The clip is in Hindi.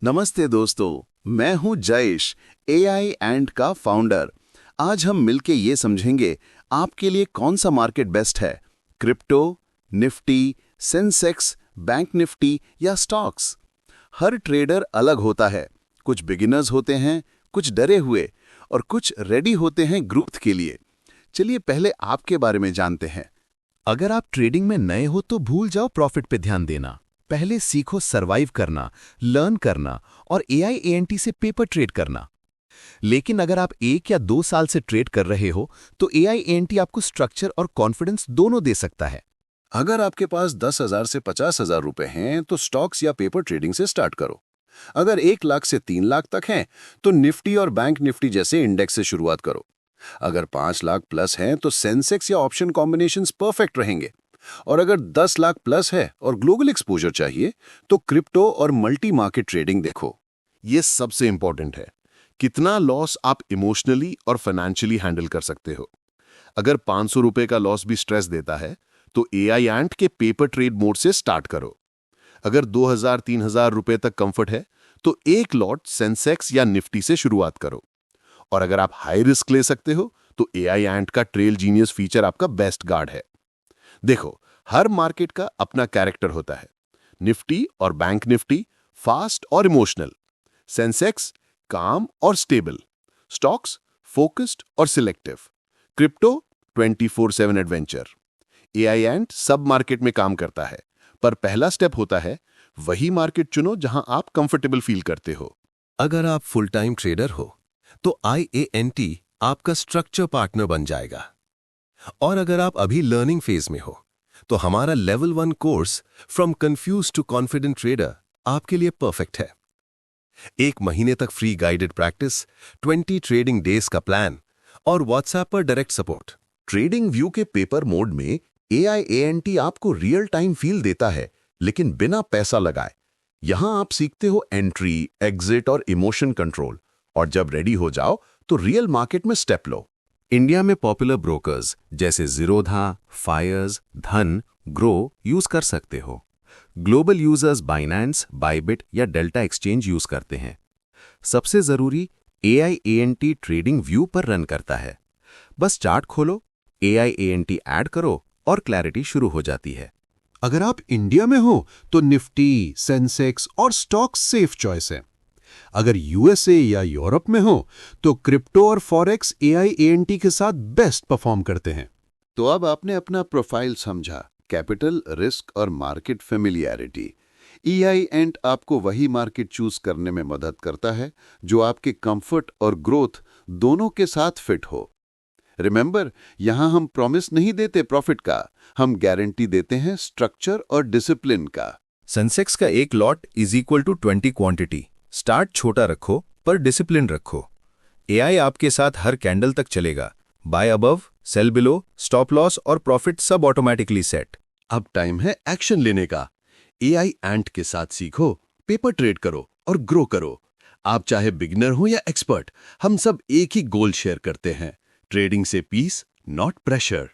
नमस्ते दोस्तों, मैं हूं जयेश, एआई एंड का फाउंडर। आज हम मिलके ये समझेंगे आपके लिए कौन सा मार्केट बेस्ट है, crypto, Nifty, Sensex, bank Nifty या स्टॉक्स। हर ट्रेडर अलग होता है, कुछ बिगिनर्स होते हैं, कुछ डरे हुए और कुछ रेडी होते हैं ग्रोथ के लिए। चलिए पहले आपके बारे में जानते हैं। अगर आप ट्रेडिंग में नए हो तो भूल जाओ प्रॉफिट पे ध्यान देना। पहले सीखो सरवाइव करना, लर्न करना और एआई एएनटी से पेपर ट्रेड करना। लेकिन अगर आप 1 या 2 साल से ट्रेड कर रहे हो तो एआई एएनटी आपको स्ट्रक्चर और कॉन्फिडेंस दोनों दे सकता है। अगर आपके पास 10,000 से 50,000 रुपए हैं तो स्टॉक्स या पेपर ट्रेडिंग से स्टार्ट करो। अगर 1 लाख से 3 लाख तक हैं तो निफ्टी और बैंक निफ्टी जैसे इंडेक्स से शुरुआत करो। अगर 5 लाख प्लस हैं तो सेंसेक्स या ऑप्शन कॉम्बिनेशंस परफेक्ट रहेंगे। और अगर 10 लाख प्लस है और ग्लोबल एक्सपोजर चाहिए तो क्रिप्टो और मल्टी मार्केट ट्रेडिंग देखो। ये सबसे इंपॉर्टेंट है, कितना लॉस आप इमोशनली और फाइनेंशियली हैंडल कर सकते हो। अगर 500 रुपए का लॉस भी स्ट्रेस देता है तो एआई एंट के पेपर ट्रेड मोड से स्टार्ट करो। अगर 2,000-3,000 रुपए तक कंफर्ट है तो एक लॉट सेंसेक्स या निफ्टी से शुरुआत करो। और अगर आप हाई रिस्क ले सकते हो तो एआई एंट का ट्रेल जीनियस फीचर आपका बेस्ट गार्ड है। देखो, हर मार्केट का अपना कैरेक्टर होता है। निफ्टी और बैंक निफ्टी फास्ट और इमोशनल, सेंसेक्स काम और स्टेबल, स्टॉक्स फोकस्ड और सिलेक्टिव, क्रिप्टो 24/7 एडवेंचर। एआई एंट सब मार्केट में काम करता है, पर पहला स्टेप होता है वही मार्केट चुनो जहां आप कंफर्टेबल फील करते हो। अगर आप फुल टाइम ट्रेडर हो तो IANT आपका स्ट्रक्चर पार्टनर बन जाएगा। और अगर आप अभी लर्निंग फेज में हो तो हमारा level 1 course from confuse to confident trader आपके लिए परफेक्ट है। 1 महीने तक free guided practice, 20 trading days का प्लान और व्हाट्सएप पर डायरेक्ट सपोर्ट। ट्रेडिंग व्यू के पेपर मोड में एआई एएनटी आपको रियल टाइम फील देता है, लेकिन बिना पैसा लगाए। यहां आप सीखते हो एंट्री, एग्जिट और इमोशन कंट्रोल, और जब रेडी हो जाओ तो रियल मार्केट में स्टेप लो। इंडिया में पॉपुलर ब्रोकर्स जैसे ज़ीरोधा, फायर्स, धन, ग्रो यूज कर सकते हो। ग्लोबल यूजर्स बाइनेंस, बाइबिट या डेल्टा एक्सचेंज यूज करते हैं। सबसे जरूरी, एआई एएनटी ट्रेडिंग व्यू पर रन करता है। बस चार्ट खोलो, एआई एएनटी ऐड करो और क्लैरिटी शुरू हो जाती है। अगर आप इंडिया में हो तो निफ्टी, सेंसेक्स और स्टॉक्स सेफ चॉइस है। अगर यूएसए या यूरोप में हो तो क्रिप्टो और फॉरेक्स एआई एएनटी के साथ बेस्ट परफॉर्म करते हैं। तो अब आपने अपना प्रोफाइल समझा, कैपिटल, रिस्क और मार्केट फेमिलियरिटी। एआई एंट आपको वही मार्केट चूज करने में मदद करता है जो आपके कंफर्ट और ग्रोथ दोनों के साथ फिट हो। रिमेंबर, यहां हम प्रॉमिस नहीं देते प्रॉफिट का, हम गारंटी देते हैं स्ट्रक्चर और डिसिप्लिन का। सेंसेक्स का एक lot is equal to 20 quantity. Start छोटा रखो पर डिसिप्लिन रखो। एआई आपके साथ हर कैंडल तक चलेगा। Buy above, sell below, stop loss और प्रॉफिट सब ऑटोमेटिकली सेट। अब टाइम है एक्शन लेने का। एआई एंट के साथ सीखो, पेपर ट्रेड करो और ग्रो करो। आप चाहे बिगिनर हो या एक्सपर्ट, हम सब एक ही गोल शेयर करते हैं, ट्रेडिंग से पीस, नॉट प्रेशर।